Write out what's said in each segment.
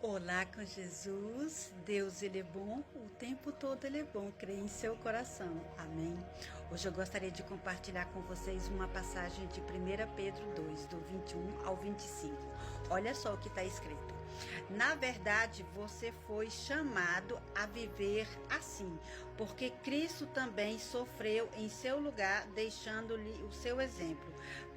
Olá com Jesus, Deus ele é bom, o tempo todo ele é bom, creia em seu coração, amém? Hoje eu gostaria de compartilhar com vocês uma passagem de 1 Pedro 2, do 21 ao 25. Olha só o que está escrito. Na verdade, você foi chamado a viver assim, porque Cristo também sofreu em seu lugar, deixando-lhe o seu exemplo,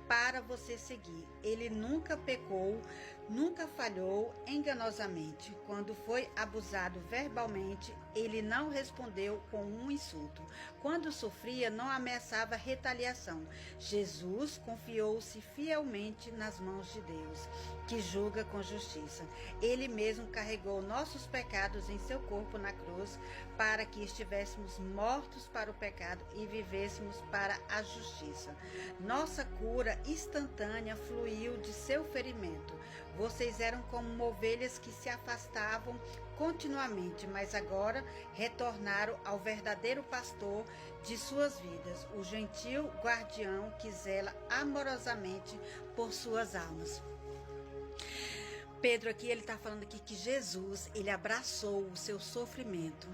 para você seguir. Ele nunca pecou, nunca falhou enganosamente. Quando foi abusado verbalmente, ele não respondeu com um insulto. Quando sofria, não ameaçava retaliação. Jesus confiou-se fielmente nas mãos de Deus, que julga com justiça. Ele mesmo carregou nossos pecados em seu corpo na cruz, para que estivéssemos mortos para o pecado e vivêssemos para a justiça. Nossa cura instantânea fluiu de seu ferimento. Vocês eram como ovelhas que se afastavam continuamente, mas agora retornaram ao verdadeiro pastor de suas vidas, o gentil guardião que zela amorosamente por suas almas. Pedro aqui, ele está falando aqui que Jesus, ele abraçou o seu sofrimento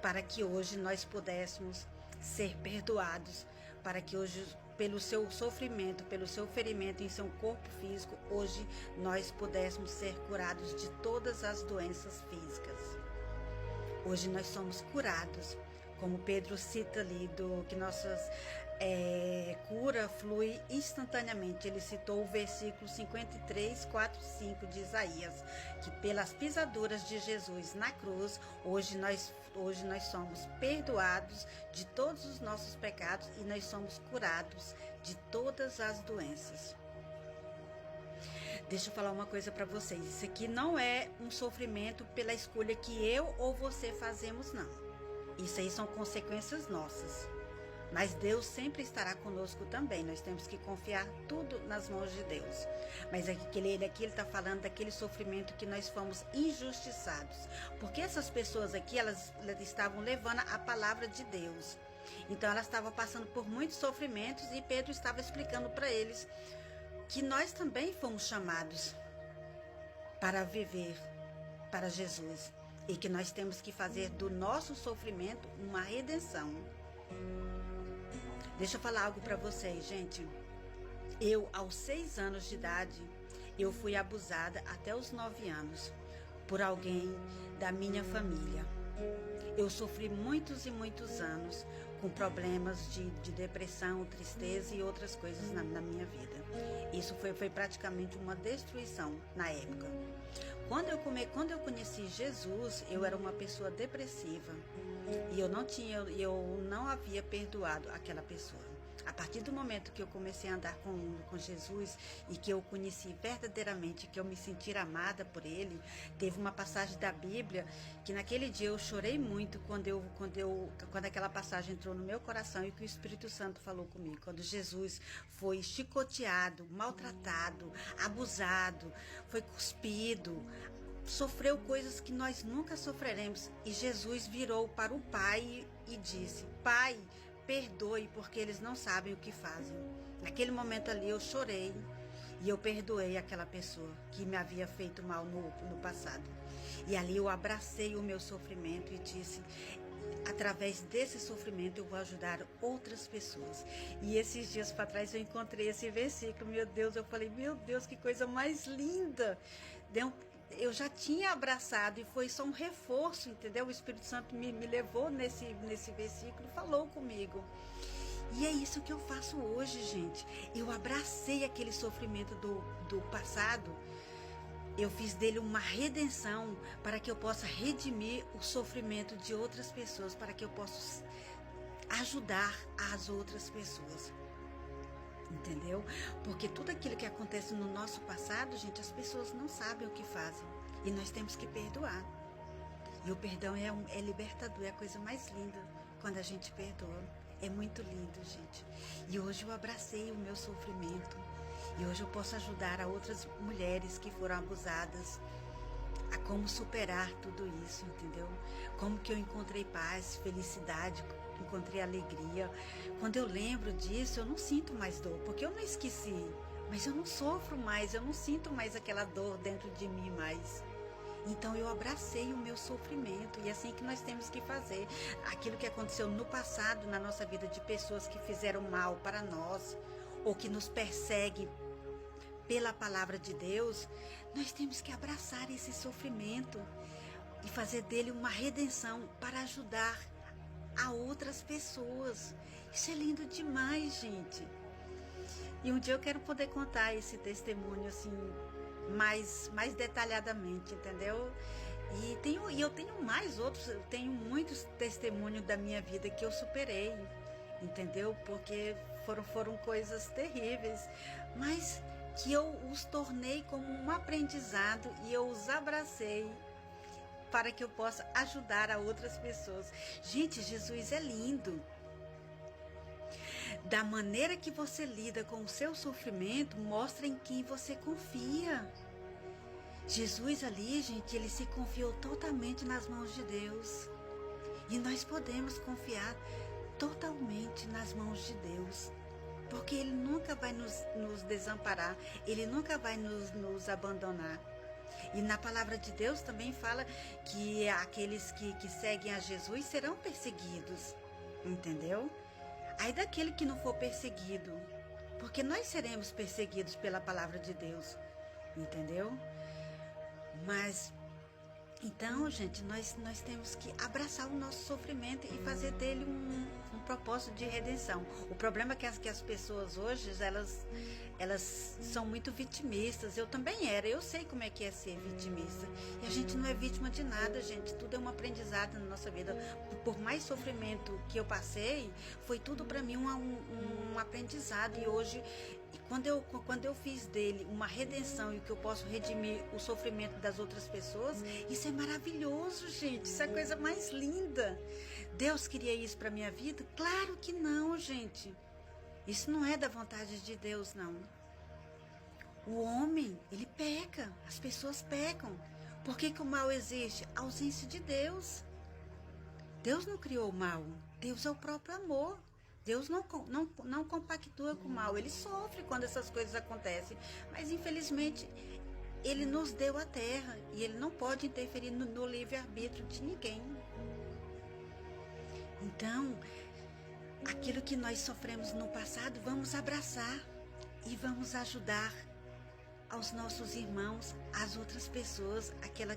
para que hoje nós pudéssemos ser perdoados, para que hoje, pelo seu sofrimento, pelo seu ferimento em seu corpo físico, hoje nós pudéssemos ser curados de todas as doenças físicas. Hoje nós somos curados, como Pedro cita ali, que nossas cura flui instantaneamente. Ele citou o versículo 53, 4, 5 de Isaías, que pelas pisaduras de Jesus na cruz, hoje nós somos perdoados de todos os nossos pecados e nós somos curados de todas as doenças. Deixa eu falar uma coisa para vocês. Isso aqui não é um sofrimento pela escolha que eu ou você fazemos, não. Isso aí são consequências nossas. Mas Deus sempre estará conosco também. Nós temos que confiar tudo nas mãos de Deus. Mas aqui ele está falando daquele sofrimento que nós fomos injustiçados. Porque essas pessoas aqui, elas estavam levando a palavra de Deus. Então elas estavam passando por muitos sofrimentos e Pedro estava explicando para eles que nós também fomos chamados para viver para Jesus. E que nós temos que fazer do nosso sofrimento uma redenção. Deixa eu falar algo para vocês, gente. Eu, aos 6 anos de idade, eu fui abusada até os 9 anos por alguém da minha família. Eu sofri muitos e muitos anos com problemas de depressão, tristeza e outras coisas na minha vida. Isso foi praticamente uma destruição na época. Quando eu conheci Jesus, eu era uma pessoa depressiva e eu não havia perdoado aquela pessoa. A partir do momento que eu comecei a andar com Jesus e que eu conheci verdadeiramente, que eu me senti amada por Ele, teve uma passagem da Bíblia que naquele dia eu chorei muito quando aquela passagem entrou no meu coração e que o Espírito Santo falou comigo. Quando Jesus foi chicoteado, maltratado, abusado, foi cuspido, sofreu coisas que nós nunca sofreremos. E Jesus virou para o Pai e disse: Pai, perdoe, porque eles não sabem o que fazem. Naquele momento ali eu chorei e eu perdoei aquela pessoa que me havia feito mal no passado. E ali eu abracei o meu sofrimento e disse: através desse sofrimento eu vou ajudar outras pessoas. E esses dias para trás eu encontrei esse versículo, meu Deus, eu falei: meu Deus, que coisa mais linda. Eu já tinha abraçado e foi só um reforço, entendeu? O Espírito Santo me levou nesse versículo e falou comigo. E é isso que eu faço hoje, gente. Eu abracei aquele sofrimento do passado. Eu fiz dele uma redenção para que eu possa redimir o sofrimento de outras pessoas, para que eu possa ajudar as outras pessoas. Entendeu? Porque tudo aquilo que acontece no nosso passado, gente, as pessoas não sabem o que fazem. E nós temos que perdoar. E o perdão é libertador, é a coisa mais linda quando a gente perdoa. É muito lindo, gente. E hoje eu abracei o meu sofrimento. E hoje eu posso ajudar a outras mulheres que foram abusadas a como superar tudo isso, entendeu? Como que eu encontrei paz, felicidade, encontrei alegria. Quando eu lembro disso, eu não sinto mais dor, porque eu não esqueci. Mas eu não sofro mais, eu não sinto mais aquela dor dentro de mim mais. Então eu abracei o meu sofrimento, e é assim que nós temos que fazer. Aquilo que aconteceu no passado na nossa vida, de pessoas que fizeram mal para nós, ou que nos perseguem pela palavra de Deus, nós temos que abraçar esse sofrimento e fazer dele uma redenção para ajudar a outras pessoas. Isso é lindo demais, gente. E um dia eu quero poder contar esse testemunho assim mais detalhadamente, entendeu? E eu tenho mais outros, eu tenho muitos testemunhos da minha vida que eu superei, entendeu? Porque foram coisas terríveis, mas que eu os tornei como um aprendizado e eu os abracei para que eu possa ajudar a outras pessoas. Gente, Jesus é lindo. Da maneira que você lida com o seu sofrimento, mostra em quem você confia. Jesus ali, gente, ele se confiou totalmente nas mãos de Deus. E nós podemos confiar totalmente nas mãos de Deus. Porque Ele nunca vai nos desamparar, Ele nunca vai nos abandonar. E na palavra de Deus também fala que aqueles que seguem a Jesus serão perseguidos, entendeu? Aí daquele que não for perseguido, porque nós seremos perseguidos pela palavra de Deus, entendeu? Mas, então, gente, nós temos que abraçar o nosso sofrimento e fazer dele um propósito de redenção. O problema é que as pessoas hoje, elas são muito vitimistas. Eu também era, eu sei como é que é ser vitimista. E a gente não é vítima de nada, gente. Tudo é um aprendizado na nossa vida. Por mais sofrimento que eu passei, foi tudo para mim um aprendizado. E hoje, quando eu fiz dele uma redenção e que eu posso redimir o sofrimento das outras pessoas, isso é maravilhoso, gente. Isso é a coisa mais linda. Deus queria isso para minha vida? Claro que não, gente. Isso não é da vontade de Deus, não. O homem, ele peca, as pessoas pecam. Por que o mal existe? A ausência de Deus. Deus não criou o mal, Deus é o próprio amor. Deus não compactua com o mal, ele sofre quando essas coisas acontecem. Mas infelizmente, ele nos deu a terra e ele não pode interferir no livre-arbítrio de ninguém. Então, aquilo que nós sofremos no passado, vamos abraçar e vamos ajudar aos nossos irmãos, às outras pessoas,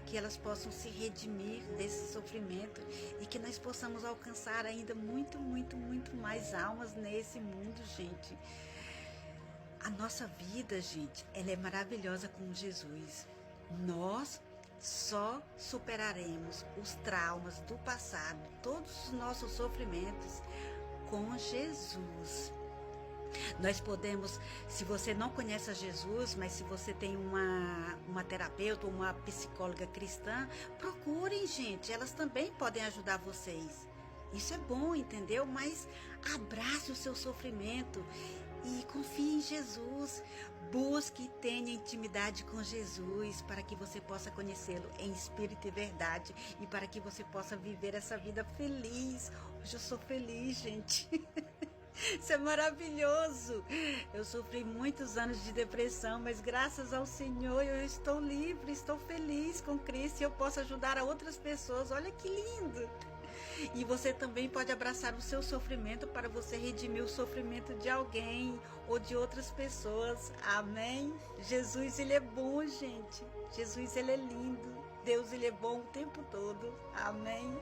que elas possam se redimir desse sofrimento e que nós possamos alcançar ainda muito, muito, muito mais almas nesse mundo, gente. A nossa vida, gente, ela é maravilhosa com Jesus. Nós só superaremos os traumas do passado, todos os nossos sofrimentos, com Jesus. Nós podemos, se você não conhece a Jesus, mas se você tem uma terapeuta ou uma psicóloga cristã, procurem, gente, elas também podem ajudar vocês. Isso é bom, entendeu? Mas abrace o seu sofrimento e confie em Jesus. Busque e tenha intimidade com Jesus para que você possa conhecê-lo em espírito e verdade e para que você possa viver essa vida feliz. Hoje eu sou feliz, gente. Isso é maravilhoso. Eu sofri muitos anos de depressão, mas graças ao Senhor eu estou livre, estou feliz com Cristo e eu posso ajudar a outras pessoas. Olha que lindo! E você também pode abraçar o seu sofrimento para você redimir o sofrimento de alguém ou de outras pessoas. Amém? Jesus, ele é bom, gente. Jesus, ele é lindo. Deus, ele é bom o tempo todo. Amém?